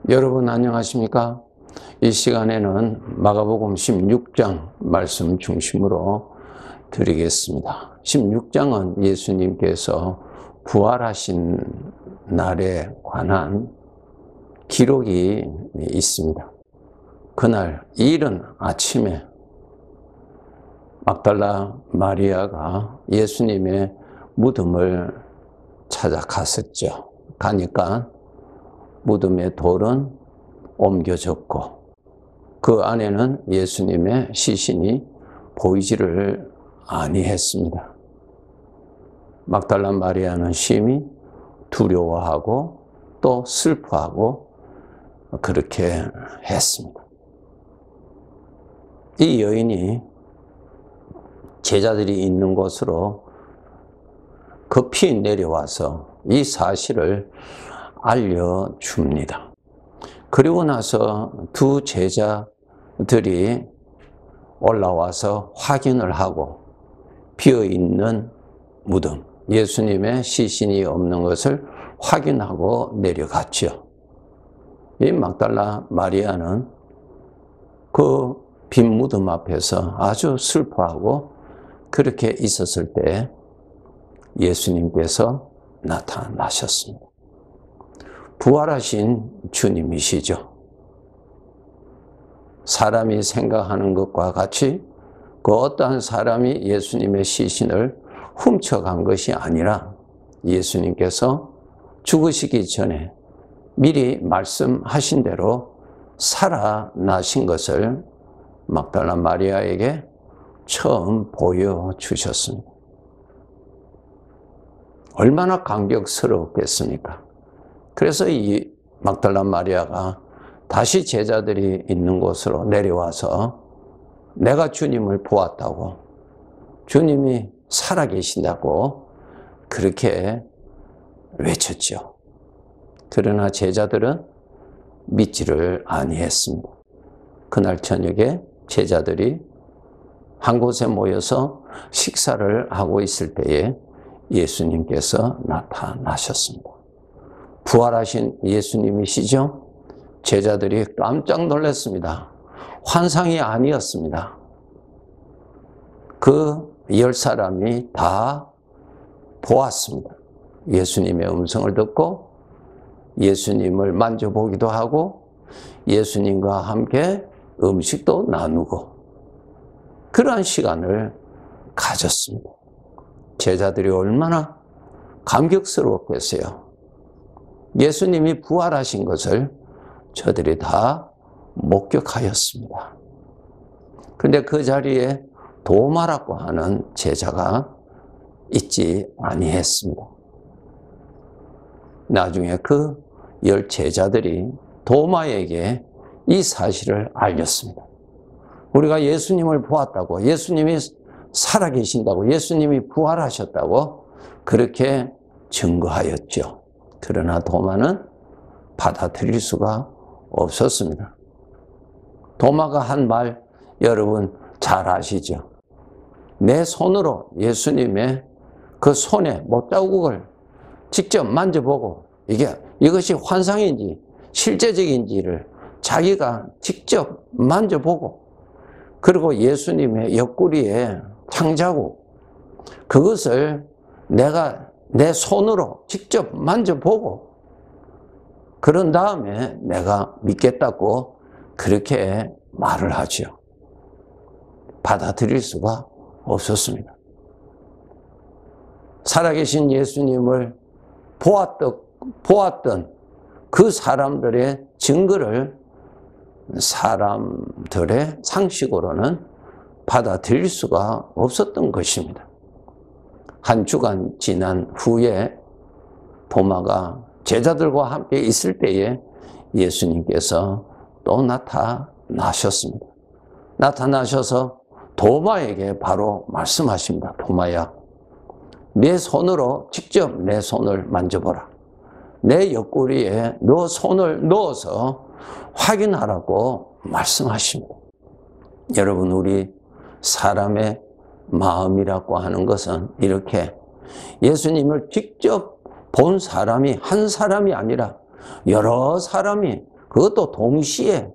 여러분 안녕하십니까? 이 시간에는 마가복음 16장 말씀 중심으로 드리겠습니다. 16장은 예수님께서 부활하신 날에 관한 기록이 있습니다. 그날 이른 아침에 막달라 마리아가 예수님의 무덤을 찾아갔었죠. 가니까 무덤의 돌은 옮겨졌고 그 안에는 예수님의 시신이 보이지를 아니했습니다. 막달라 마리아는 심히 두려워하고 또 슬퍼하고 그렇게 했습니다. 이 여인이 제자들이 있는 곳으로 급히 내려와서 이 사실을 알려줍니다. 그리고 나서 두 제자들이 올라와서 확인을 하고 비어있는 무덤, 예수님의 시신이 없는 것을 확인하고 내려갔죠. 이 막달라 마리아는 그 빈 무덤 앞에서 아주 슬퍼하고 그렇게 있었을 때 예수님께서 나타나셨습니다. 부활하신 주님이시죠. 사람이 생각하는 것과 같이 그 어떠한 사람이 예수님의 시신을 훔쳐간 것이 아니라 예수님께서 죽으시기 전에 미리 말씀하신 대로 살아나신 것을 막달라 마리아에게 처음 보여주셨습니다. 얼마나 감격스럽겠습니까? 그래서 이 막달라 마리아가 다시 제자들이 있는 곳으로 내려와서 내가 주님을 보았다고, 주님이 살아계신다고 그렇게 외쳤죠. 그러나 제자들은 믿지를 아니했습니다. 그날 저녁에 제자들이 한 곳에 모여서 식사를 하고 있을 때에 예수님께서 나타나셨습니다. 부활하신 예수님이시죠? 제자들이 깜짝 놀랐습니다. 환상이 아니었습니다. 그 10사람이 다 보았습니다. 예수님의 음성을 듣고 예수님을 만져보기도 하고 예수님과 함께 음식도 나누고 그러한 시간을 가졌습니다. 제자들이 얼마나 감격스러웠겠어요. 예수님이 부활하신 것을 저들이 다 목격하였습니다. 그런데 그 자리에 도마라고 하는 제자가 있지 아니했습니다. 나중에 그 10 제자들이 도마에게 이 사실을 알렸습니다. 우리가 예수님을 보았다고, 예수님이 살아계신다고, 예수님이 부활하셨다고 그렇게 증거하였죠. 그러나 도마는 받아들일 수가 없었습니다. 도마가 한 말 여러분 잘 아시죠? 내 손으로 예수님의 그 손에 못자국을 직접 만져보고 이것이 환상인지 실제적인지를 자기가 직접 만져보고 그리고 예수님의 옆구리에 창자국 그것을 내가 내 손으로 직접 만져보고 그런 다음에 내가 믿겠다고 그렇게 말을 하죠. 받아들일 수가 없었습니다. 살아계신 예수님을 보았던 그 사람들의 증거를 사람들의 상식으로는 받아들일 수가 없었던 것입니다. 한 주간 지난 후에 도마가 제자들과 함께 있을 때에 예수님께서 또 나타나셨습니다. 나타나셔서 도마에게 바로 말씀하십니다. 도마야, 내 손으로 직접 내 손을 만져보라. 내 옆구리에 너 손을 넣어서 확인하라고 말씀하십니다. 여러분, 우리 사람의 마음이라고 하는 것은 이렇게 예수님을 직접 본 사람이 한 사람이 아니라 여러 사람이 그것도 동시에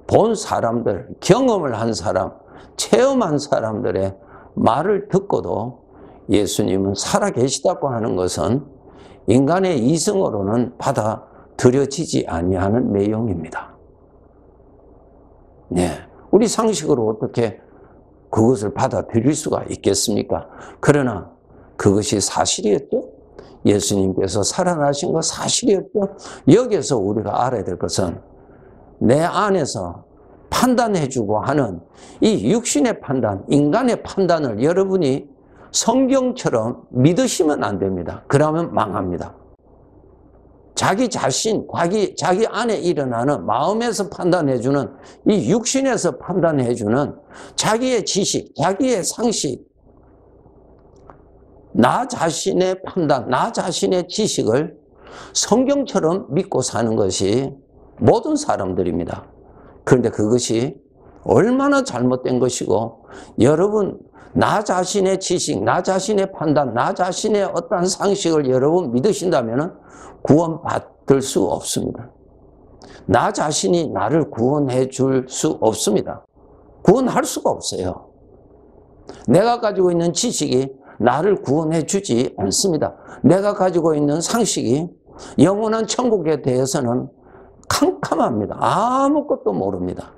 본 사람들, 경험을 한 사람, 체험한 사람들의 말을 듣고도 예수님은 살아계시다고 하는 것은 인간의 이성으로는 받아들여지지 아니하는 내용입니다. 네, 우리 상식으로 어떻게 그것을 받아들일 수가 있겠습니까? 그러나 그것이 사실이었죠. 예수님께서 살아나신 거 사실이었죠. 여기에서 우리가 알아야 될 것은 내 안에서 판단해주고 하는 이 육신의 판단, 인간의 판단을 여러분이 성경처럼 믿으시면 안 됩니다. 그러면 망합니다. 자기 자신, 자기 안에 일어나는 마음에서 판단해주는, 이 육신에서 판단해주는 자기의 지식, 자기의 상식, 나 자신의 판단, 나 자신의 지식을 성경처럼 믿고 사는 것이 모든 사람들입니다. 그런데 그것이 얼마나 잘못된 것이고, 여러분 나 자신의 지식, 나 자신의 판단, 나 자신의 어떠한 상식을 여러분 믿으신다면 구원받을 수 없습니다. 나 자신이 나를 구원해 줄 수 없습니다. 구원할 수가 없어요. 내가 가지고 있는 지식이 나를 구원해 주지 않습니다. 내가 가지고 있는 상식이 영원한 천국에 대해서는 캄캄합니다. 아무것도 모릅니다.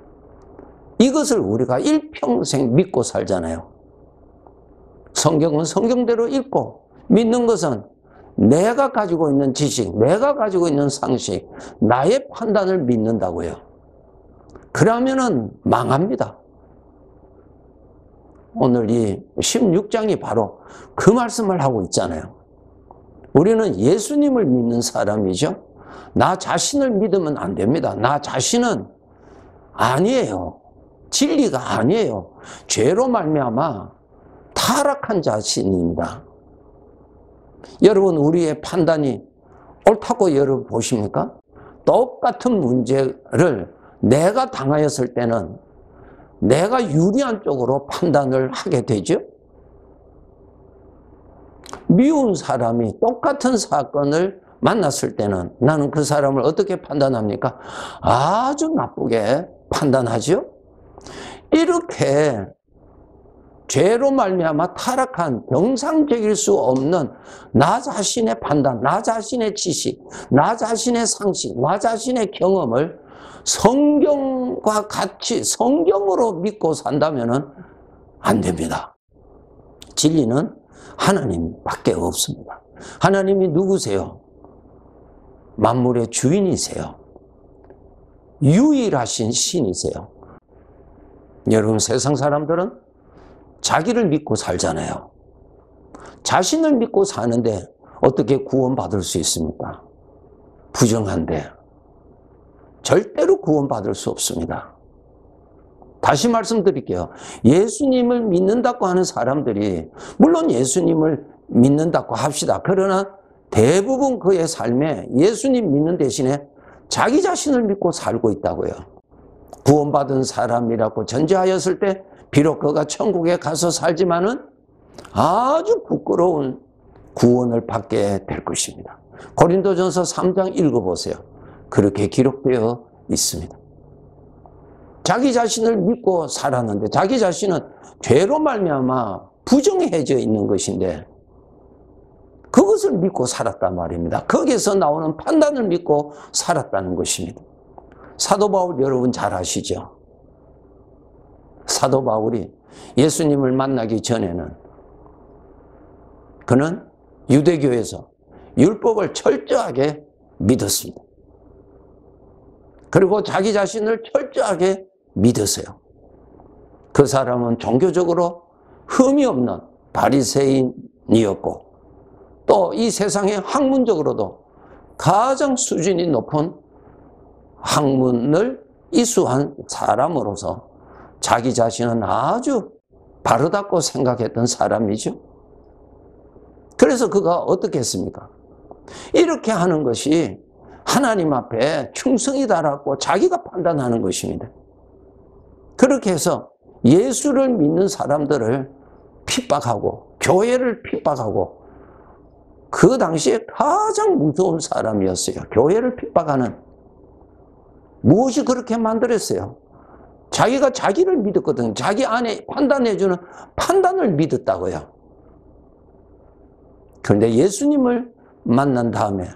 이것을 우리가 일평생 믿고 살잖아요. 성경은 성경대로 읽고, 믿는 것은 내가 가지고 있는 지식, 내가 가지고 있는 상식, 나의 판단을 믿는다고요. 그러면은 망합니다. 오늘 이 16장이 바로 그 말씀을 하고 있잖아요. 우리는 예수님을 믿는 사람이죠. 나 자신을 믿으면 안 됩니다. 나 자신은 아니에요. 진리가 아니에요. 죄로 말미암아 타락한 자신입니다. 여러분, 우리의 판단이 옳다고 여러분 보십니까? 똑같은 문제를 내가 당하였을 때는 내가 유리한 쪽으로 판단을 하게 되죠. 미운 사람이 똑같은 사건을 만났을 때는 나는 그 사람을 어떻게 판단합니까? 아주 나쁘게 판단하죠. 이렇게 죄로 말미암아 타락한 정상적일 수 없는 나 자신의 판단, 나 자신의 지식, 나 자신의 상식, 나 자신의 경험을 성경과 같이 성경으로 믿고 산다면 안 됩니다. 진리는 하나님밖에 없습니다. 하나님이 누구세요? 만물의 주인이세요. 유일하신 신이세요. 여러분, 세상 사람들은 자기를 믿고 살잖아요. 자신을 믿고 사는데 어떻게 구원받을 수 있습니까? 부정한데 절대로 구원받을 수 없습니다. 다시 말씀드릴게요. 예수님을 믿는다고 하는 사람들이, 물론 예수님을 믿는다고 합시다. 그러나 대부분 그의 삶에 예수님 믿는 대신에 자기 자신을 믿고 살고 있다고요. 구원받은 사람이라고 전제하였을 때 비록 그가 천국에 가서 살지만은 아주 부끄러운 구원을 받게 될 것입니다. 고린도전서 3장 읽어보세요. 그렇게 기록되어 있습니다. 자기 자신을 믿고 살았는데 자기 자신은 죄로 말미암아 부정해져 있는 것인데 그것을 믿고 살았단 말입니다. 거기에서 나오는 판단을 믿고 살았다는 것입니다. 사도 바울 여러분 잘 아시죠? 사도 바울이 예수님을 만나기 전에는 그는 유대교에서 율법을 철저하게 믿었습니다. 그리고 자기 자신을 철저하게 믿으세요. 그 사람은 종교적으로 흠이 없는 바리새인이었고 또 이 세상에 학문적으로도 가장 수준이 높은 학문을 이수한 사람으로서 자기 자신은 아주 바르다고 생각했던 사람이죠. 그래서 그가 어떻게 했습니까? 이렇게 하는 것이 하나님 앞에 충성이다라고 자기가 판단하는 것입니다. 그렇게 해서 예수를 믿는 사람들을 핍박하고 교회를 핍박하고 그 당시에 가장 무서운 사람이었어요. 교회를 핍박하는. 무엇이 그렇게 만들었어요? 자기가 자기를 믿었거든. 자기 안에 판단해주는 판단을 믿었다고요. 그런데 예수님을 만난 다음에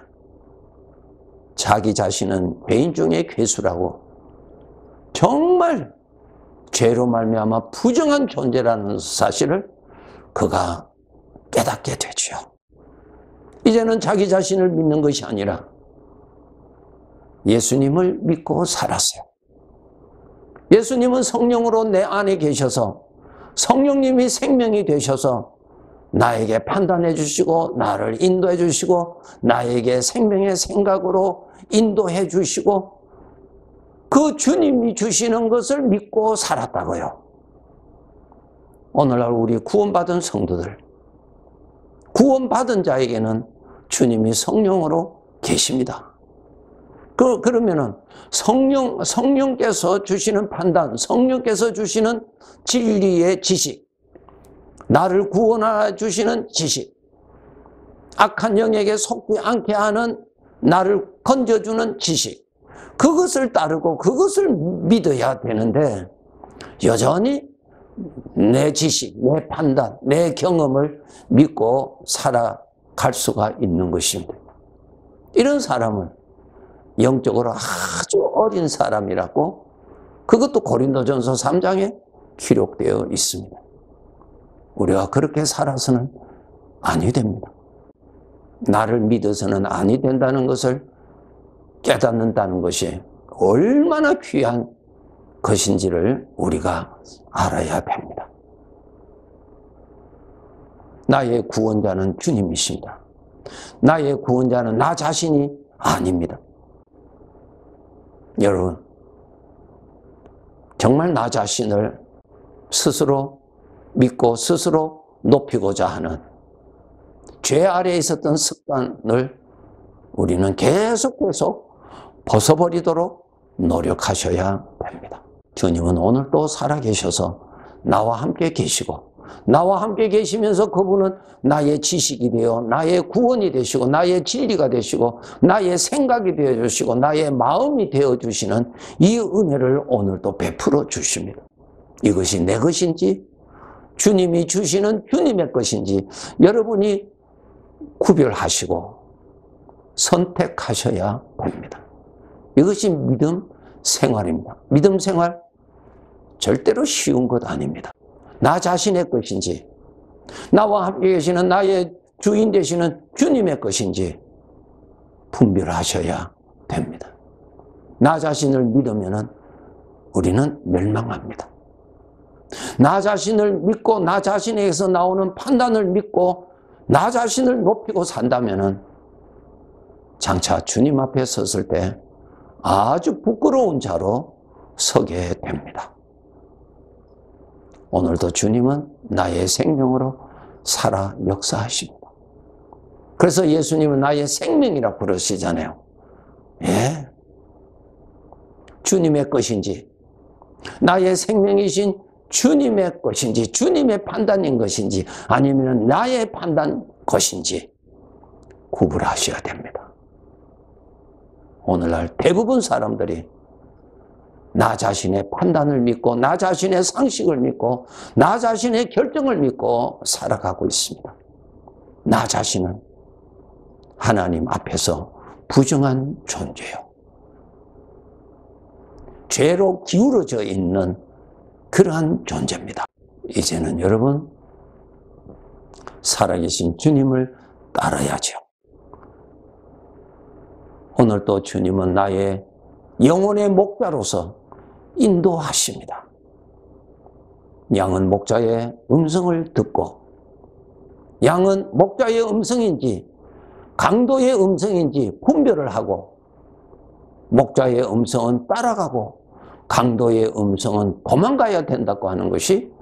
자기 자신은 죄인 중에 괴수라고, 정말 죄로 말미암아 부정한 존재라는 사실을 그가 깨닫게 되죠. 이제는 자기 자신을 믿는 것이 아니라 예수님을 믿고 살았어요. 예수님은 성령으로 내 안에 계셔서, 성령님이 생명이 되셔서 나에게 판단해 주시고 나를 인도해 주시고 나에게 생명의 생각으로 인도해 주시고 그 주님이 주시는 것을 믿고 살았다고요. 오늘날 우리 구원받은 성도들, 구원받은 자에게는 주님이 성령으로 계십니다. 그러면은 성령께서 주시는 판단, 성령께서 주시는 진리의 지식, 나를 구원하여 주시는 지식, 악한 영에게 속지 않게 하는 나를 건져주는 지식, 그것을 따르고 그것을 믿어야 되는데 여전히 내 지식, 내 판단, 내 경험을 믿고 살아갈 수가 있는 것입니다. 이런 사람은 영적으로 아주 어린 사람이라고, 그것도 고린도전서 3장에 기록되어 있습니다. 우리가 그렇게 살아서는 아니 됩니다. 나를 믿어서는 아니 된다는 것을 깨닫는다는 것이 얼마나 귀한 것인지를 우리가 알아야 됩니다. 나의 구원자는 주님이십니다. 나의 구원자는 나 자신이 아닙니다. 여러분, 정말 나 자신을 스스로 믿고 스스로 높이고자 하는 죄 아래에 있었던 습관을 우리는 계속 벗어버리도록 노력하셔야 됩니다. 주님은 오늘 또 살아계셔서 나와 함께 계시고, 나와 함께 계시면서 그분은 나의 지식이 되어 나의 구원이 되시고 나의 진리가 되시고 나의 생각이 되어주시고 나의 마음이 되어주시는 이 은혜를 오늘 또 베풀어 주십니다. 이것이 내 것인지 주님이 주시는 주님의 것인지 여러분이 구별하시고 선택하셔야 됩니다. 이것이 믿음 생활입니다. 믿음 생활 절대로 쉬운 것 아닙니다. 나 자신의 것인지 나와 함께 계시는 나의 주인 되시는 주님의 것인지 분별하셔야 됩니다. 나 자신을 믿으면 우리는 멸망합니다. 나 자신을 믿고 나 자신에게서 나오는 판단을 믿고 나 자신을 높이고 산다면 장차 주님 앞에 섰을 때 아주 부끄러운 자로 서게 됩니다. 오늘도 주님은 나의 생명으로 살아 역사하십니다. 그래서 예수님은 나의 생명이라고 그러시잖아요. 예? 주님의 것인지 나의 생명이신 주님의 것인지 주님의 판단인 것인지 아니면 나의 판단 것인지 구분하셔야 됩니다. 오늘날 대부분 사람들이 나 자신의 판단을 믿고 나 자신의 상식을 믿고 나 자신의 결정을 믿고 살아가고 있습니다. 나 자신은 하나님 앞에서 부정한 존재요. 죄로 기울어져 있는 그러한 존재입니다. 이제는 여러분 살아계신 주님을 따라야죠. 오늘 또 주님은 나의 영혼의 목자로서 인도하십니다. 양은 목자의 음성을 듣고 양은 목자의 음성인지 강도의 음성인지 분별을 하고 목자의 음성은 따라가고 강도의 음성은 도망가야 된다고 하는 것이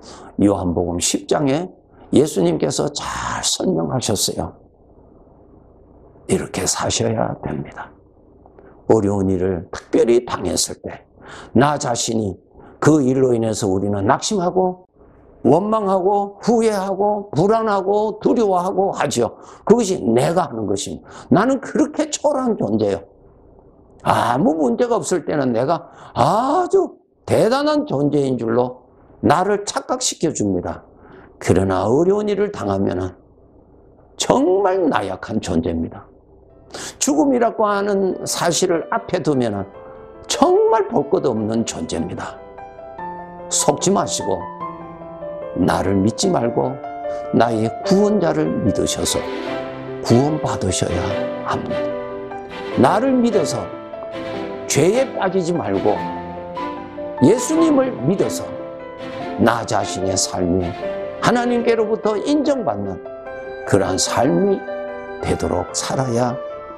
요한복음 10장에 예수님께서 잘 설명하셨어요. 이렇게 사셔야 됩니다. 어려운 일을 특별히 당했을 때 나 자신이 그 일로 인해서 우리는 낙심하고 원망하고 후회하고 불안하고 두려워하고 하죠. 그것이 내가 하는 것입니다. 나는 그렇게 초라한 존재예요. 아무 문제가 없을 때는 내가 아주 대단한 존재인 줄로 나를 착각시켜 줍니다. 그러나 어려운 일을 당하면 정말 나약한 존재입니다. 죽음이라고 하는 사실을 앞에 두면 정말 볼 것 없는 존재입니다. 속지 마시고 나를 믿지 말고 나의 구원자를 믿으셔서 구원받으셔야 합니다. 나를 믿어서 죄에 빠지지 말고 예수님을 믿어서 나 자신의 삶이 하나님께로부터 인정받는 그러한 삶이 되도록 살아야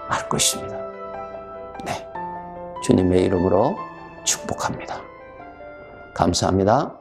할 것입니다. 네, 주님의 이름으로 축복합니다. 감사합니다.